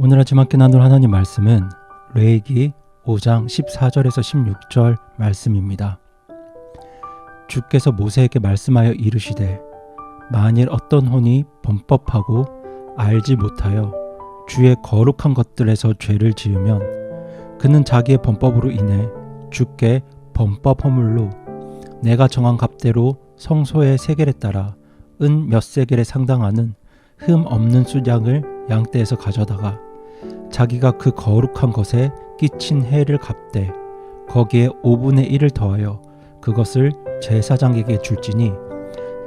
오늘 아침 함께 나눌 하나님 말씀은 레위기 5장 14절에서 16절 말씀입니다. 주께서 모세에게 말씀하여 이르시되 만일 어떤 혼이 범법하고 알지 못하여 주의 거룩한 것들에서 죄를 지으면 그는 자기의 범법으로 인해 주께 범법 허물로 내가 정한 값대로 성소의 세겔에 따라 은 몇 세겔에 상당하는 흠 없는 수량을 양떼에서 가져다가 자기가 그 거룩한 것에 끼친 해를 갚되 거기에 5분의 1을 더하여 그것을 제사장에게 줄지니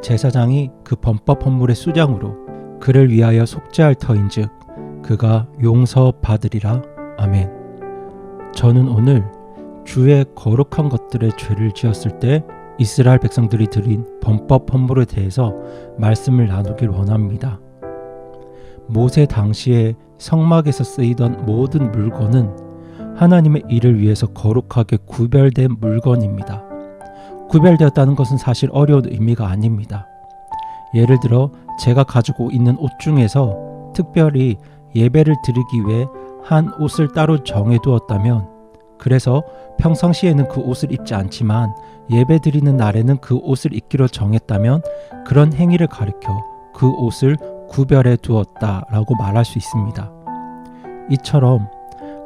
제사장이 그 범법 헌물의 수량으로 그를 위하여 속죄할 터인즉 그가 용서받으리라. 아멘. 저는 오늘 주의 거룩한 것들의 죄를 지었을 때 이스라엘 백성들이 드린 범법 헌물에 대해서 말씀을 나누길 원합니다. 모세 당시에 성막에서 쓰이던 모든 물건은 하나님의 일을 위해서 거룩하게 구별된 물건입니다. 구별되었다는 것은 사실 어려운 의미가 아닙니다. 예를 들어 제가 가지고 있는 옷 중에서 특별히 예배를 드리기 위해 한 옷을 따로 정해두었다면, 그래서 평상시에는 그 옷을 입지 않지만 예배 드리는 날에는 그 옷을 입기로 정했다면 그런 행위를 가리켜 그 옷을 구별해 두었다라고 말할 수 있습니다. 이처럼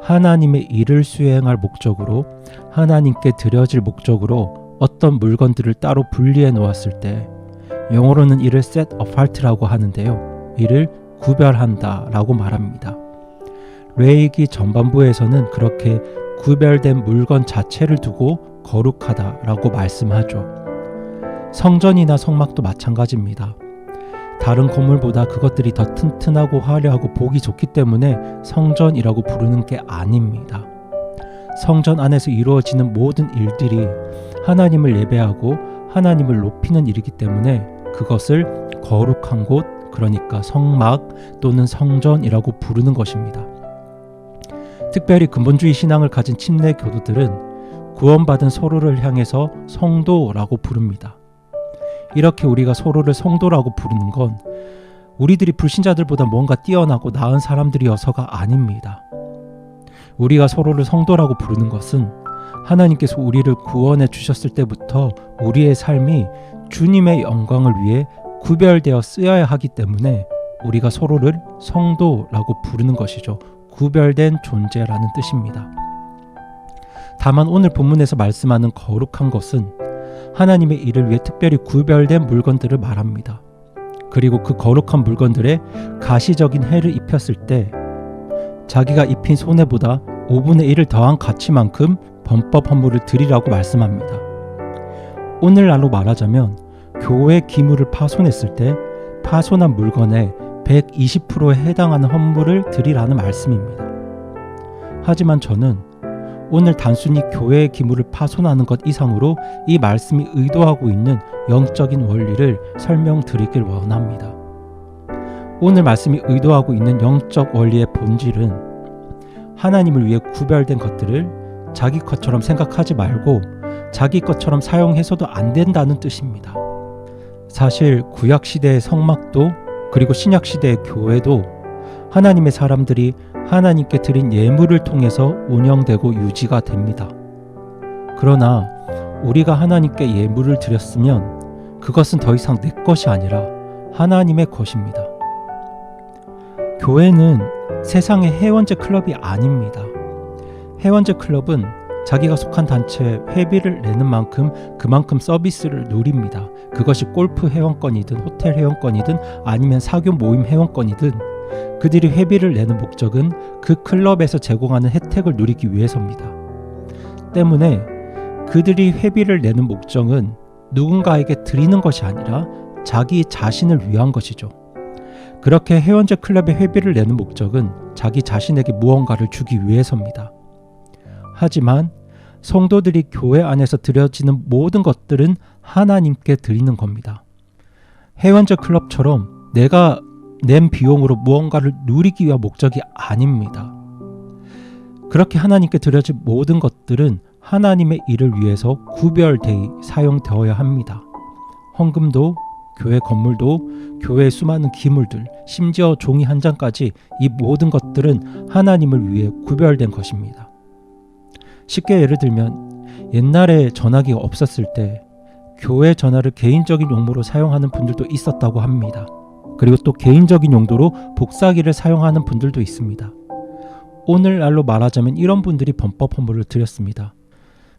하나님의 일을 수행할 목적으로, 하나님께 드려질 목적으로 어떤 물건들을 따로 분리해 놓았을 때 영어로는 이를 set apart라고 하는데요, 이를 구별한다 라고 말합니다. 레위기 전반부에서는 그렇게 구별된 물건 자체를 두고 거룩하다 라고 말씀하죠. 성전이나 성막도 마찬가지입니다. 다른 건물보다 그것들이 더 튼튼하고 화려하고 보기 좋기 때문에 성전이라고 부르는 게 아닙니다. 성전 안에서 이루어지는 모든 일들이 하나님을 예배하고 하나님을 높이는 일이기 때문에 그것을 거룩한 곳, 그러니까 성막 또는 성전이라고 부르는 것입니다. 특별히 근본주의 신앙을 가진 침례 교도들은 구원받은 서로를 향해서 성도라고 부릅니다. 이렇게 우리가 서로를 성도라고 부르는 건 우리들이 불신자들보다 뭔가 뛰어나고 나은 사람들이어서가 아닙니다. 우리가 서로를 성도라고 부르는 것은 하나님께서 우리를 구원해 주셨을 때부터 우리의 삶이 주님의 영광을 위해 구별되어 쓰여야 하기 때문에 우리가 서로를 성도라고 부르는 것이죠. 구별된 존재라는 뜻입니다. 다만 오늘 본문에서 말씀하는 거룩한 것은 하나님의 일을 위해 특별히 구별된 물건들을 말합니다. 그리고 그 거룩한 물건들에 가시적인 해를 입혔을 때 자기가 입힌 손해보다 5분의 1을 더한 가치만큼 범법 헌물을 드리라고 말씀합니다. 오늘날로 말하자면 교회 기물을 파손했을 때 파손한 물건의 120%에 해당하는 헌물을 드리라는 말씀입니다. 하지만 저는 오늘 단순히 교회의 기물을 파손하는 것 이상으로 이 말씀이 의도하고 있는 영적인 원리를 설명드리길 원합니다. 오늘 말씀이 의도하고 있는 영적 원리의 본질은 하나님을 위해 구별된 것들을 자기 것처럼 생각하지 말고 자기 것처럼 사용해서도 안 된다는 뜻입니다. 사실 구약시대의 성막도 그리고 신약시대의 교회도 하나님의 사람들이 하나님께 드린 예물을 통해서 운영되고 유지가 됩니다. 그러나 우리가 하나님께 예물을 드렸으면 그것은 더 이상 내 것이 아니라 하나님의 것입니다. 교회는 세상의 해원제 클럽이 아닙니다. 해원제 클럽은 자기가 속한 단체에 회비를 내는 만큼 그만큼 서비스를 누립니다. 그것이 골프 회원권이든 호텔 회원권이든 아니면 사교 모임 회원권이든 그들이 회비를 내는 목적은 그 클럽에서 제공하는 혜택을 누리기 위해서입니다. 때문에 그들이 회비를 내는 목적은 누군가에게 드리는 것이 아니라 자기 자신을 위한 것이죠. 그렇게 회원제 클럽에 회비를 내는 목적은 자기 자신에게 무언가를 주기 위해서입니다. 하지만 성도들이 교회 안에서 드려지는 모든 것들은 하나님께 드리는 겁니다. 회원제 클럽처럼 내가 낸 비용으로 무언가를 누리기 위한 목적이 아닙니다. 그렇게 하나님께 드려질 모든 것들은 하나님의 일을 위해서 구별되어 사용되어야 합니다. 헌금도 교회 건물도, 교회의 수많은 기물들, 심지어 종이 한 장까지 이 모든 것들은 하나님을 위해 구별된 것입니다. 쉽게 예를 들면 옛날에 전화기가 없었을 때 교회 전화를 개인적인 용도로 사용하는 분들도 있었다고 합니다. 그리고 또 개인적인 용도로 복사기를 사용하는 분들도 있습니다. 오늘날로 말하자면 이런 분들이 범법 헌물을 드렸습니다.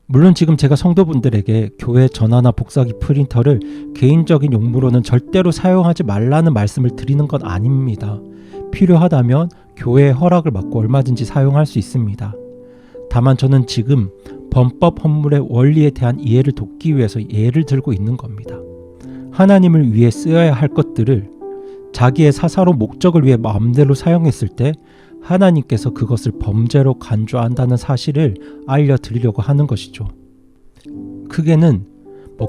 물론 지금 제가 성도분들에게 교회 전화나 복사기 프린터를 개인적인 용무로는 절대로 사용하지 말라는 말씀을 드리는 건 아닙니다. 필요하다면 교회의 허락을 받고 얼마든지 사용할 수 있습니다. 다만 저는 지금 범법 헌물의 원리에 대한 이해를 돕기 위해서 예를 들고 있는 겁니다. 하나님을 위해 쓰여야 할 것들을 자기의 사사로운 목적을 위해 마음대로 사용했을 때 하나님께서 그것을 범죄로 간주한다는 사실을 알려드리려고 하는 것이죠. 크게는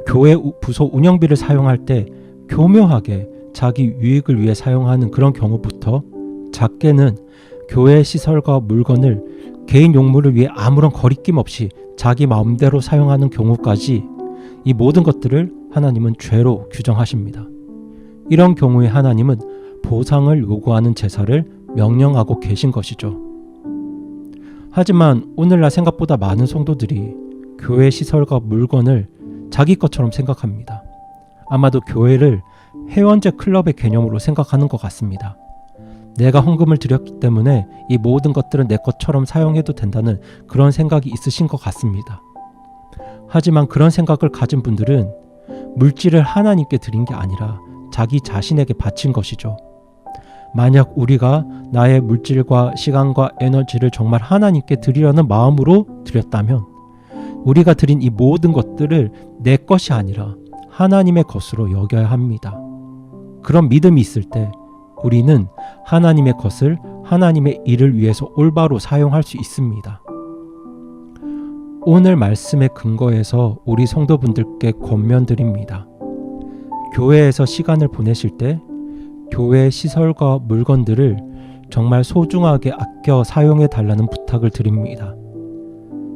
교회 부서 운영비를 사용할 때 교묘하게 자기 유익을 위해 사용하는 그런 경우부터, 작게는 교회 시설과 물건을 개인 용무를 위해 아무런 거리낌 없이 자기 마음대로 사용하는 경우까지, 이 모든 것들을 하나님은 죄로 규정하십니다. 이런 경우에 하나님은 보상을 요구하는 제사를 명령하고 계신 것이죠. 하지만 오늘날 생각보다 많은 성도들이 교회 시설과 물건을 자기 것처럼 생각합니다. 아마도 교회를 회원제 클럽의 개념으로 생각하는 것 같습니다. 내가 헌금을 드렸기 때문에 이 모든 것들은 내 것처럼 사용해도 된다는 그런 생각이 있으신 것 같습니다. 하지만 그런 생각을 가진 분들은 물질을 하나님께 드린 게 아니라 자기 자신에게 바친 것이죠. 만약 우리가 나의 물질과 시간과 에너지를 정말 하나님께 드리려는 마음으로 드렸다면 우리가 드린 이 모든 것들을 내 것이 아니라 하나님의 것으로 여겨야 합니다. 그런 믿음이 있을 때 우리는 하나님의 것을 하나님의 일을 위해서 올바로 사용할 수 있습니다. 오늘 말씀의 근거에서 우리 성도분들께 권면드립니다. 교회에서 시간을 보내실 때 교회 시설과 물건들을 정말 소중하게 아껴 사용해 달라는 부탁을 드립니다.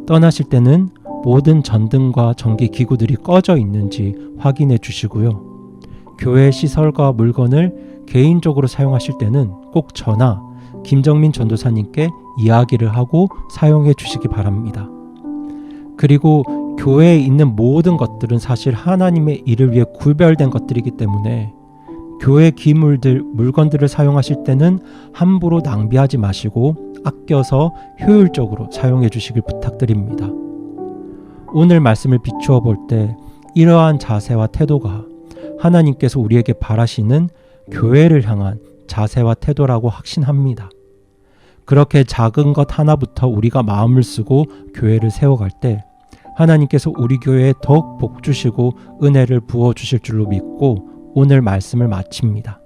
떠나실 때는 모든 전등과 전기 기구들이 꺼져 있는지 확인해 주시고요. 교회 시설과 물건을 개인적으로 사용하실 때는 꼭 저나 김정민 전도사님께 이야기를 하고 사용해 주시기 바랍니다. 그리고 교회에 있는 모든 것들은 사실 하나님의 일을 위해 구별된 것들이기 때문에 교회 기물들, 물건들을 사용하실 때는 함부로 낭비하지 마시고 아껴서 효율적으로 사용해 주시길 부탁드립니다. 오늘 말씀을 비추어 볼 때 이러한 자세와 태도가 하나님께서 우리에게 바라시는 교회를 향한 자세와 태도라고 확신합니다. 그렇게 작은 것 하나부터 우리가 마음을 쓰고 교회를 세워갈 때 하나님께서 우리 교회에 더욱 복 주시고 은혜를 부어 주실 줄로 믿고 오늘 말씀을 마칩니다.